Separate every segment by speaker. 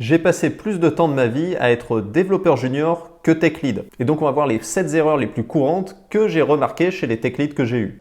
Speaker 1: J'ai passé plus de temps de ma vie à être développeur junior que tech lead. Et donc on va voir les 7 erreurs les plus courantes que j'ai remarquées chez les tech leads que j'ai eus.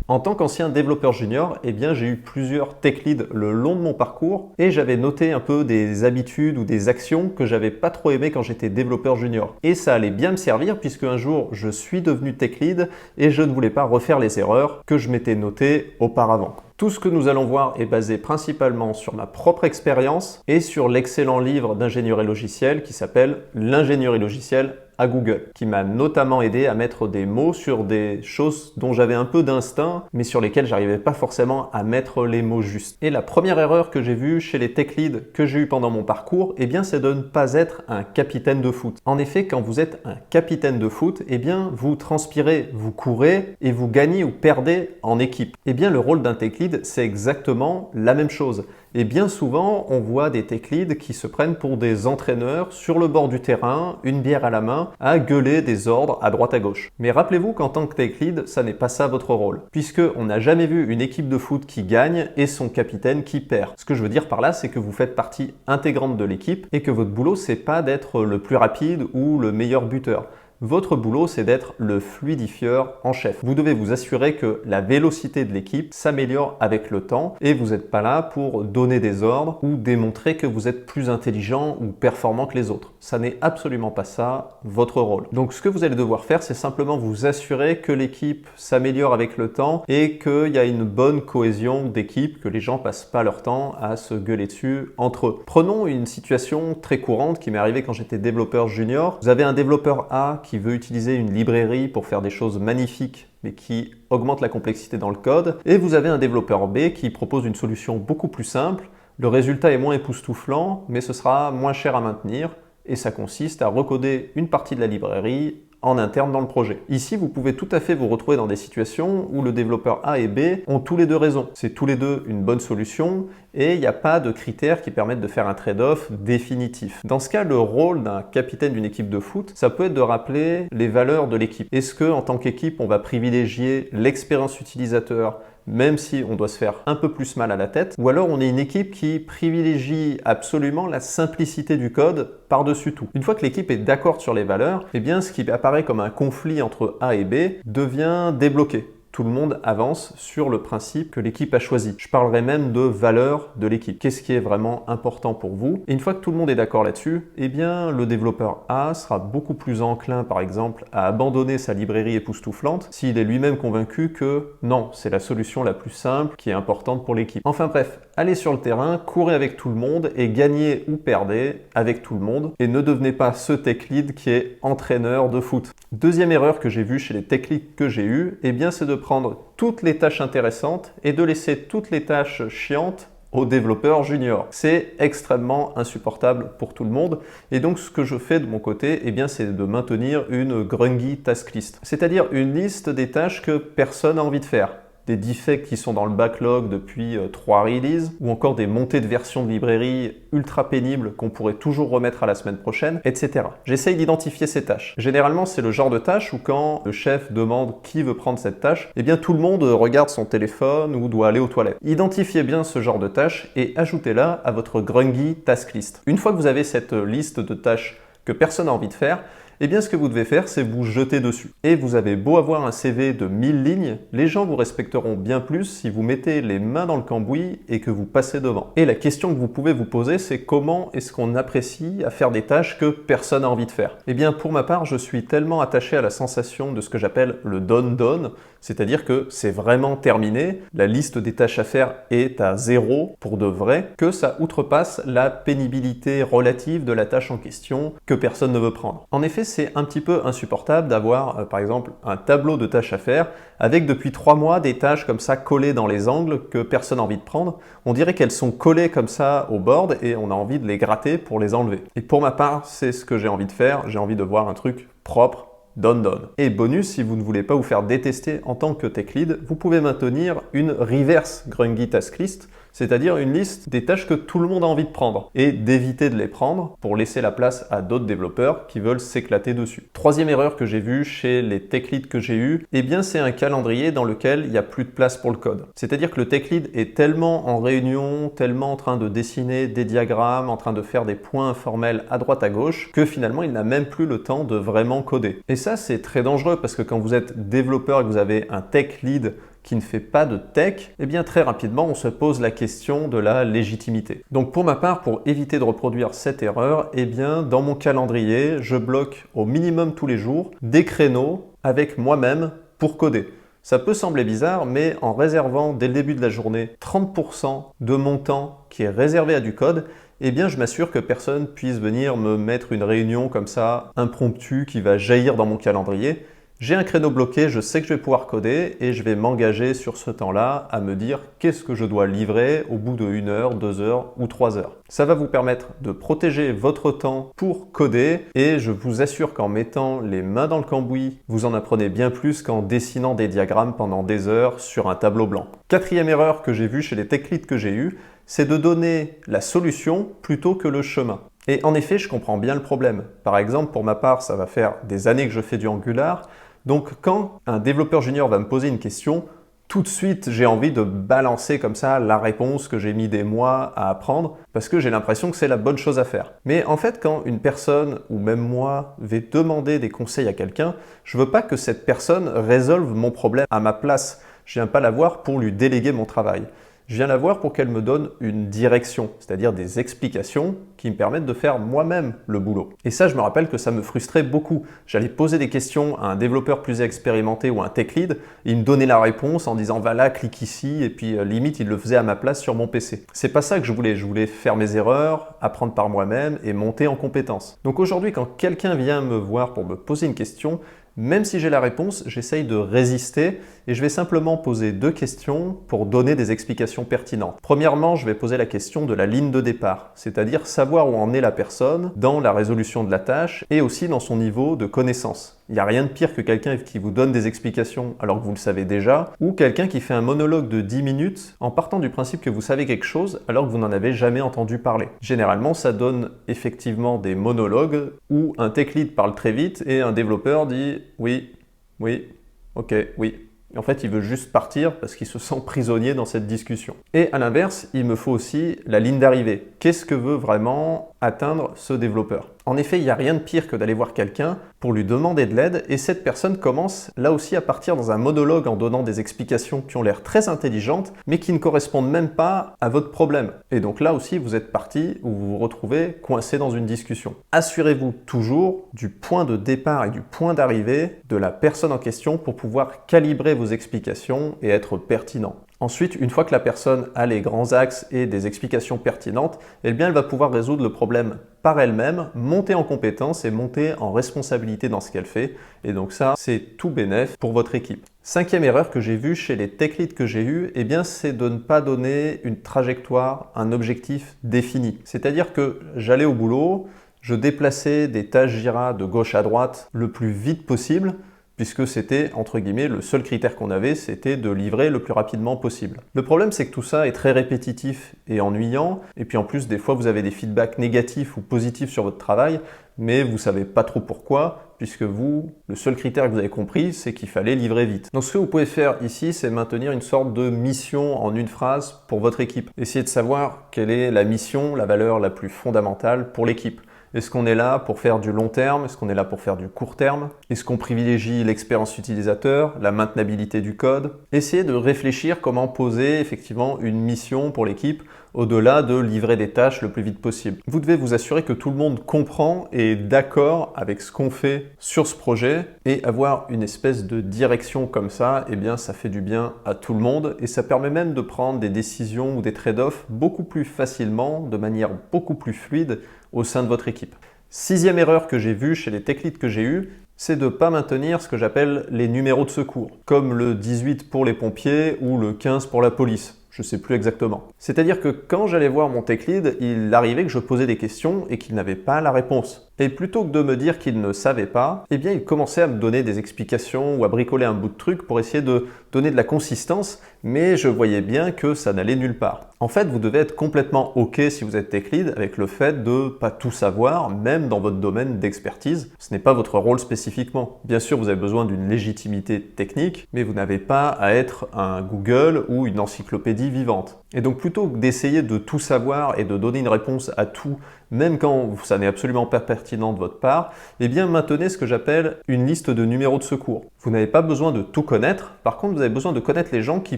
Speaker 1: En tant qu'ancien développeur junior, j'ai eu plusieurs tech leads le long de mon parcours et j'avais noté un peu des habitudes ou des actions que j'avais pas trop aimé quand j'étais développeur junior. Et ça allait bien me servir puisque un jour je suis devenu tech lead et je ne voulais pas refaire les erreurs que je m'étais notées auparavant. Tout ce que nous allons voir est basé principalement sur ma propre expérience et sur l'excellent livre d'ingénierie logicielle qui s'appelle L'ingénierie logicielle à Google, qui m'a notamment aidé à mettre des mots sur des choses dont j'avais un peu d'instinct, mais sur lesquelles j'arrivais pas forcément à mettre les mots justes. Et la première erreur que j'ai vue chez les tech leads que j'ai eu pendant mon parcours, c'est de ne pas être un capitaine de foot. En effet, quand vous êtes un capitaine de foot, vous transpirez, vous courez et vous gagnez ou perdez en équipe. Le rôle d'un tech lead, c'est exactement la même chose. Et bien souvent, on voit des tech leads qui se prennent pour des entraîneurs sur le bord du terrain, une bière à la main, à gueuler des ordres à droite à gauche. Mais rappelez-vous qu'en tant que tech lead, ça n'est pas ça votre rôle, puisqu'on n'a jamais vu une équipe de foot qui gagne et son capitaine qui perd. Ce que je veux dire par là, c'est que vous faites partie intégrante de l'équipe et que votre boulot, c'est pas d'être le plus rapide ou le meilleur buteur. Votre boulot, c'est d'être le fluidifieur en chef. Vous devez vous assurer que la vélocité de l'équipe s'améliore avec le temps et vous n'êtes pas là pour donner des ordres ou démontrer que vous êtes plus intelligent ou performant que les autres. Ça n'est absolument pas ça, votre rôle. Donc ce que vous allez devoir faire, c'est simplement vous assurer que l'équipe s'améliore avec le temps et qu'il y a une bonne cohésion d'équipe, que les gens passent pas leur temps à se gueuler dessus entre eux. Prenons une situation très courante qui m'est arrivée quand j'étais développeur junior. Vous avez un développeur A qui veut utiliser une librairie pour faire des choses magnifiques mais qui augmente la complexité dans le code, et vous avez un développeur B qui propose une solution beaucoup plus simple. Le résultat est moins époustouflant, mais ce sera moins cher à maintenir, et ça consiste à recoder une partie de la librairie en interne dans le projet. Ici, vous pouvez tout à fait vous retrouver dans des situations où le développeur A et B ont tous les deux raison. C'est tous les deux une bonne solution et il n'y a pas de critères qui permettent de faire un trade-off définitif. Dans ce cas, le rôle d'un capitaine d'une équipe de foot, ça peut être de rappeler les valeurs de l'équipe. Est-ce que, en tant qu'équipe, on va privilégier l'expérience utilisateur même si on doit se faire un peu plus mal à la tête, ou alors on est une équipe qui privilégie absolument la simplicité du code par-dessus tout. Une fois que l'équipe est d'accord sur les valeurs, ce qui apparaît comme un conflit entre A et B devient débloqué. Tout le monde avance sur le principe que l'équipe a choisi. Je parlerai même de valeur de l'équipe. Qu'est-ce qui est vraiment important pour vous? Et une fois que tout le monde est d'accord là-dessus, le développeur A sera beaucoup plus enclin, par exemple, à abandonner sa librairie époustouflante s'il est lui-même convaincu que non, c'est la solution la plus simple qui est importante pour l'équipe. Enfin bref, allez sur le terrain, courez avec tout le monde et gagnez ou perdez avec tout le monde. Et ne devenez pas ce tech lead qui est entraîneur de foot. Deuxième erreur que j'ai vue chez les tech leads que j'ai eues, c'est de prendre toutes les tâches intéressantes et de laisser toutes les tâches chiantes aux développeurs juniors. C'est extrêmement insupportable pour tout le monde et donc ce que je fais de mon côté, c'est de maintenir une grungy task list, c'est-à-dire une liste des tâches que personne n'a envie de faire. Des defects qui sont dans le backlog depuis 3 releases, ou encore des montées de versions de librairie ultra pénibles qu'on pourrait toujours remettre à la semaine prochaine, etc. J'essaye d'identifier ces tâches. Généralement, c'est le genre de tâche où quand le chef demande qui veut prendre cette tâche, tout le monde regarde son téléphone ou doit aller aux toilettes. Identifiez bien ce genre de tâche et ajoutez-la à votre grungy task list. Une fois que vous avez cette liste de tâches que personne n'a envie de faire, ce que vous devez faire, c'est vous jeter dessus. Et vous avez beau avoir un CV de 1000 lignes, les gens vous respecteront bien plus si vous mettez les mains dans le cambouis et que vous passez devant. Et la question que vous pouvez vous poser, c'est comment est-ce qu'on apprécie à faire des tâches que personne n'a envie de faire? Pour ma part, je suis tellement attaché à la sensation de ce que j'appelle le done, c'est-à-dire que c'est vraiment terminé, la liste des tâches à faire est à 0 pour de vrai, que ça outrepasse la pénibilité relative de la tâche en question que personne ne veut prendre. En effet, c'est un petit peu insupportable d'avoir, par exemple, un tableau de tâches à faire avec depuis 3 mois des tâches comme ça collées dans les angles que personne n'a envie de prendre. On dirait qu'elles sont collées comme ça au board et on a envie de les gratter pour les enlever. Et pour ma part, c'est ce que j'ai envie de faire. J'ai envie de voir un truc propre, done. Et bonus, si vous ne voulez pas vous faire détester en tant que tech lead, vous pouvez maintenir une reverse grungy task list, c'est-à-dire une liste des tâches que tout le monde a envie de prendre, et d'éviter de les prendre pour laisser la place à d'autres développeurs qui veulent s'éclater dessus. Troisième erreur que j'ai vue chez les tech leads que j'ai eus, eh bien c'est un calendrier dans lequel il n'y a plus de place pour le code. C'est-à-dire que le tech lead est tellement en réunion, tellement en train de dessiner des diagrammes, en train de faire des points informels à droite à gauche, que finalement il n'a même plus le temps de vraiment coder. Et ça c'est très dangereux parce que quand vous êtes développeur et que vous avez un tech lead qui ne fait pas de tech, eh bien très rapidement on se pose la question de la légitimité. Donc pour ma part, pour éviter de reproduire cette erreur, eh bien dans mon calendrier, je bloque au minimum tous les jours des créneaux avec moi-même pour coder. Ça peut sembler bizarre, mais en réservant dès le début de la journée 30% de mon temps qui est réservé à du code, eh bien je m'assure que personne puisse venir me mettre une réunion comme ça, impromptue, qui va jaillir dans mon calendrier. J'ai un créneau bloqué, je sais que je vais pouvoir coder et je vais m'engager sur ce temps-là à me dire qu'est-ce que je dois livrer au bout de 1 heure, 2 heures ou 3 heures. Ça va vous permettre de protéger votre temps pour coder et je vous assure qu'en mettant les mains dans le cambouis, vous en apprenez bien plus qu'en dessinant des diagrammes pendant des heures sur un tableau blanc. Quatrième erreur que j'ai vue chez les tech leads que j'ai eus, c'est de donner la solution plutôt que le chemin. Et en effet, je comprends bien le problème. Par exemple, pour ma part, ça va faire des années que je fais du Angular. Donc quand un développeur junior va me poser une question, tout de suite j'ai envie de balancer comme ça la réponse que j'ai mis des mois à apprendre parce que j'ai l'impression que c'est la bonne chose à faire. Mais en fait, quand une personne ou même moi vais demander des conseils à quelqu'un, je veux pas que cette personne résolve mon problème à ma place. Je viens pas la voir pour lui déléguer mon travail. Je viens la voir pour qu'elle me donne une direction, c'est-à-dire des explications qui me permettent de faire moi-même le boulot. Et ça, je me rappelle que ça me frustrait beaucoup. J'allais poser des questions à un développeur plus expérimenté ou un tech lead, et il me donnait la réponse en disant « va là, clique ici », et puis limite, il le faisait à ma place sur mon PC. C'est pas ça que je voulais faire mes erreurs, apprendre par moi-même et monter en compétences. Donc aujourd'hui, quand quelqu'un vient me voir pour me poser une question, même si j'ai la réponse, j'essaye de résister et je vais simplement poser 2 questions pour donner des explications pertinentes. Premièrement, je vais poser la question de la ligne de départ, c'est-à-dire savoir où en est la personne dans la résolution de la tâche et aussi dans son niveau de connaissance. Il n'y a rien de pire que quelqu'un qui vous donne des explications alors que vous le savez déjà, ou quelqu'un qui fait un monologue de 10 minutes en partant du principe que vous savez quelque chose alors que vous n'en avez jamais entendu parler. Généralement, ça donne effectivement des monologues où un tech lead parle très vite et un développeur dit « oui, oui, ok, oui ». Et en fait, il veut juste partir parce qu'il se sent prisonnier dans cette discussion. Et à l'inverse, il me faut aussi la ligne d'arrivée. Qu'est-ce que veut vraiment atteindre ce développeur? En effet, il n'y a rien de pire que d'aller voir quelqu'un pour lui demander de l'aide et cette personne commence là aussi à partir dans un monologue en donnant des explications qui ont l'air très intelligentes mais qui ne correspondent même pas à votre problème. Et donc là aussi, vous êtes parti ou vous vous retrouvez coincé dans une discussion. Assurez-vous toujours du point de départ et du point d'arrivée de la personne en question pour pouvoir calibrer vos explications et être pertinent. Ensuite, une fois que la personne a les grands axes et des explications pertinentes, eh bien, elle va pouvoir résoudre le problème par elle-même, monter en compétence et monter en responsabilité dans ce qu'elle fait. Et donc ça, c'est tout bénef pour votre équipe. Cinquième erreur que j'ai vue chez les tech leads que j'ai eus, eh bien, c'est de ne pas donner une trajectoire, un objectif défini. C'est-à-dire que j'allais au boulot, je déplaçais des tâches Jira de gauche à droite le plus vite possible, puisque c'était, entre guillemets, le seul critère qu'on avait, c'était de livrer le plus rapidement possible. Le problème, c'est que tout ça est très répétitif et ennuyant, et puis en plus, des fois, vous avez des feedbacks négatifs ou positifs sur votre travail, mais vous savez pas trop pourquoi, puisque vous, le seul critère que vous avez compris, c'est qu'il fallait livrer vite. Donc ce que vous pouvez faire ici, c'est maintenir une sorte de mission en une phrase pour votre équipe. Essayez de savoir quelle est la mission, la valeur la plus fondamentale pour l'équipe. Est-ce qu'on est là pour faire du long terme? Est-ce qu'on est là pour faire du court terme? Est-ce qu'on privilégie l'expérience utilisateur, la maintenabilité du code? Essayez de réfléchir comment poser effectivement une mission pour l'équipe au-delà de livrer des tâches le plus vite possible. Vous devez vous assurer que tout le monde comprend et est d'accord avec ce qu'on fait sur ce projet et avoir une espèce de direction comme ça, eh bien ça fait du bien à tout le monde et ça permet même de prendre des décisions ou des trade-offs beaucoup plus facilement, de manière beaucoup plus fluide au sein de votre équipe. Sixième erreur que j'ai vue chez les tech leads que j'ai eus, c'est de ne pas maintenir ce que j'appelle les numéros de secours, comme le 18 pour les pompiers ou le 15 pour la police. Je ne sais plus exactement. C'est-à-dire que quand j'allais voir mon tech lead, il arrivait que je posais des questions et qu'il n'avait pas la réponse. Et plutôt que de me dire qu'il ne savait pas, eh bien il commençait à me donner des explications ou à bricoler un bout de truc pour essayer de donner de la consistance, mais je voyais bien que ça n'allait nulle part. En fait, vous devez être complètement OK si vous êtes tech lead avec le fait de pas tout savoir, même dans votre domaine d'expertise. Ce n'est pas votre rôle spécifiquement. Bien sûr, vous avez besoin d'une légitimité technique, mais vous n'avez pas à être un Google ou une encyclopédie vivante. Et donc, plutôt que d'essayer de tout savoir et de donner une réponse à tout, même quand ça n'est absolument pas pertinent de votre part, eh bien maintenez ce que j'appelle une liste de numéros de secours. Vous n'avez pas besoin de tout connaître, par contre vous avez besoin de connaître les gens qui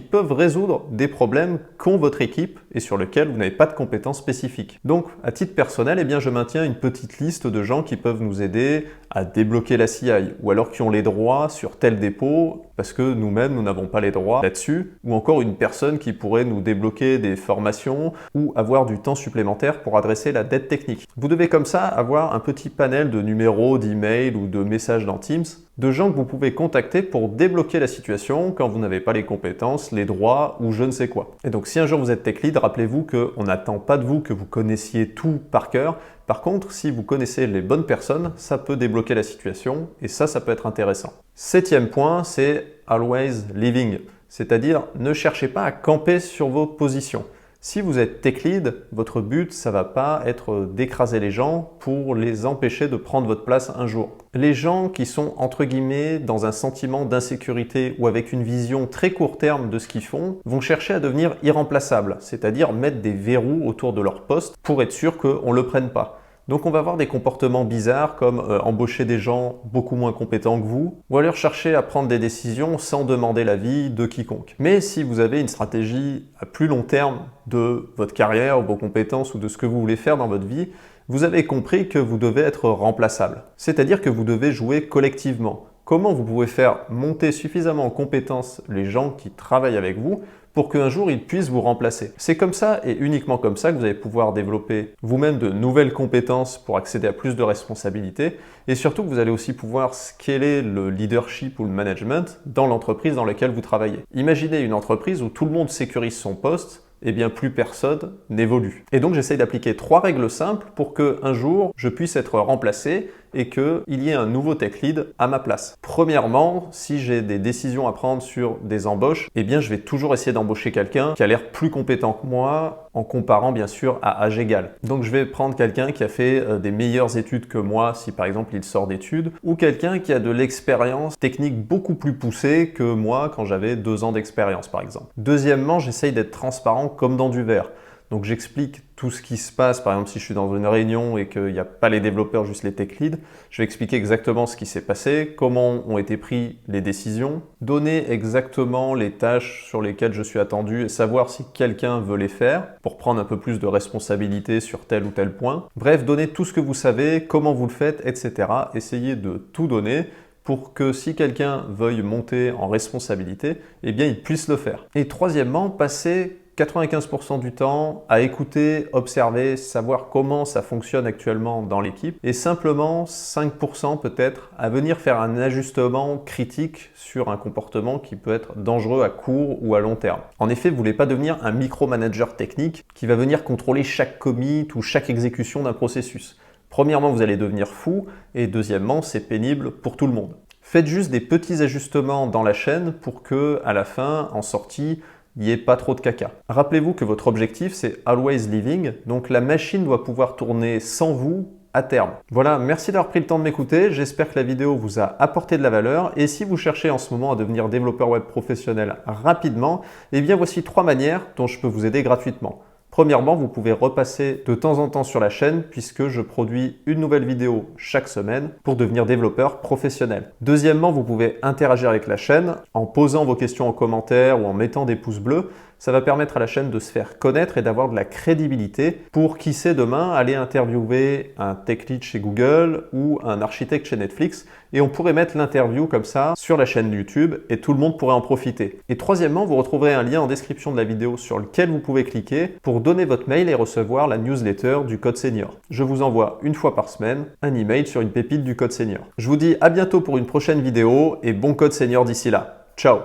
Speaker 1: peuvent résoudre des problèmes qu'ont votre équipe et sur lesquels vous n'avez pas de compétences spécifiques. Donc à titre personnel, eh bien, je maintiens une petite liste de gens qui peuvent nous aider à débloquer la CI ou alors qui ont les droits sur tel dépôt parce que nous-mêmes nous n'avons pas les droits là-dessus, ou encore une personne qui pourrait nous débloquer des formations ou avoir du temps supplémentaire pour adresser la dette technique. Vous devez comme ça avoir un petit panel de numéros, d'emails ou de messages dans Teams de gens que vous pouvez contacter pour débloquer la situation quand vous n'avez pas les compétences, les droits ou je ne sais quoi. Et donc si un jour vous êtes tech lead, rappelez-vous qu'on n'attend pas de vous que vous connaissiez tout par cœur. Par contre, si vous connaissez les bonnes personnes, ça peut débloquer la situation et ça peut être intéressant. 7e point, c'est always living, c'est-à-dire ne cherchez pas à camper sur vos positions. Si vous êtes tech lead, votre but, ça va pas être d'écraser les gens pour les empêcher de prendre votre place un jour. Les gens qui sont entre guillemets dans un sentiment d'insécurité ou avec une vision très court terme de ce qu'ils font vont chercher à devenir irremplaçables, c'est-à-dire mettre des verrous autour de leur poste pour être sûr qu'on ne le prenne pas. Donc on va avoir des comportements bizarres comme embaucher des gens beaucoup moins compétents que vous ou alors chercher à prendre des décisions sans demander l'avis de quiconque. Mais si vous avez une stratégie à plus long terme de votre carrière, vos compétences ou de ce que vous voulez faire dans votre vie, vous avez compris que vous devez être remplaçable. C'est-à-dire que vous devez jouer collectivement. Comment vous pouvez faire monter suffisamment en compétence les gens qui travaillent avec vous pour qu'un jour ils puissent vous remplacer. C'est comme ça et uniquement comme ça que vous allez pouvoir développer vous-même de nouvelles compétences pour accéder à plus de responsabilités et surtout que vous allez aussi pouvoir scaler le leadership ou le management dans l'entreprise dans laquelle vous travaillez. Imaginez une entreprise où tout le monde sécurise son poste, eh bien plus personne n'évolue. Et donc j'essaye d'appliquer 3 règles simples pour qu'un jour je puisse être remplacé et qu'il y ait un nouveau tech lead à ma place. Premièrement, si j'ai des décisions à prendre sur des embauches, eh bien je vais toujours essayer d'embaucher quelqu'un qui a l'air plus compétent que moi en comparant bien sûr à âge égal. Donc je vais prendre quelqu'un qui a fait des meilleures études que moi si par exemple il sort d'études ou quelqu'un qui a de l'expérience technique beaucoup plus poussée que moi quand j'avais 2 ans d'expérience par exemple. Deuxièmement, j'essaye d'être transparent comme dans du verre. Donc j'explique tout ce qui se passe, par exemple si je suis dans une réunion et qu'il n'y a pas les développeurs, juste les tech leads, je vais expliquer exactement ce qui s'est passé, comment ont été prises les décisions, donner exactement les tâches sur lesquelles je suis attendu et savoir si quelqu'un veut les faire pour prendre un peu plus de responsabilité sur tel ou tel point. Bref, donner tout ce que vous savez, comment vous le faites, etc. Essayez de tout donner pour que si quelqu'un veuille monter en responsabilité, eh bien il puisse le faire. Et troisièmement, passer 95% du temps à écouter, observer, savoir comment ça fonctionne actuellement dans l'équipe et simplement 5% peut-être à venir faire un ajustement critique sur un comportement qui peut être dangereux à court ou à long terme. En effet, vous ne voulez pas devenir un micromanager technique qui va venir contrôler chaque commit ou chaque exécution d'un processus. Premièrement, vous allez devenir fou et deuxièmement, c'est pénible pour tout le monde. Faites juste des petits ajustements dans la chaîne pour que, à la fin, en sortie, il n'y ait pas trop de caca. Rappelez-vous que votre objectif, c'est always living, donc la machine doit pouvoir tourner sans vous à terme. Voilà, merci d'avoir pris le temps de m'écouter, j'espère que la vidéo vous a apporté de la valeur et si vous cherchez en ce moment à devenir développeur web professionnel rapidement, eh bien voici 3 manières dont je peux vous aider gratuitement. Premièrement, vous pouvez repasser de temps en temps sur la chaîne puisque je produis une nouvelle vidéo chaque semaine pour devenir développeur professionnel. Deuxièmement, vous pouvez interagir avec la chaîne en posant vos questions en commentaire ou en mettant des pouces bleus. Ça va permettre à la chaîne de se faire connaître et d'avoir de la crédibilité pour, qui sait, demain aller interviewer un tech lead chez Google ou un architecte chez Netflix et on pourrait mettre l'interview comme ça sur la chaîne YouTube et tout le monde pourrait en profiter. Et troisièmement, vous retrouverez un lien en description de la vidéo sur lequel vous pouvez cliquer pour donner votre mail et recevoir la newsletter du Code Senior. Je vous envoie une fois par semaine un email sur une pépite du Code Senior. Je vous dis à bientôt pour une prochaine vidéo et bon Code Senior d'ici là. Ciao!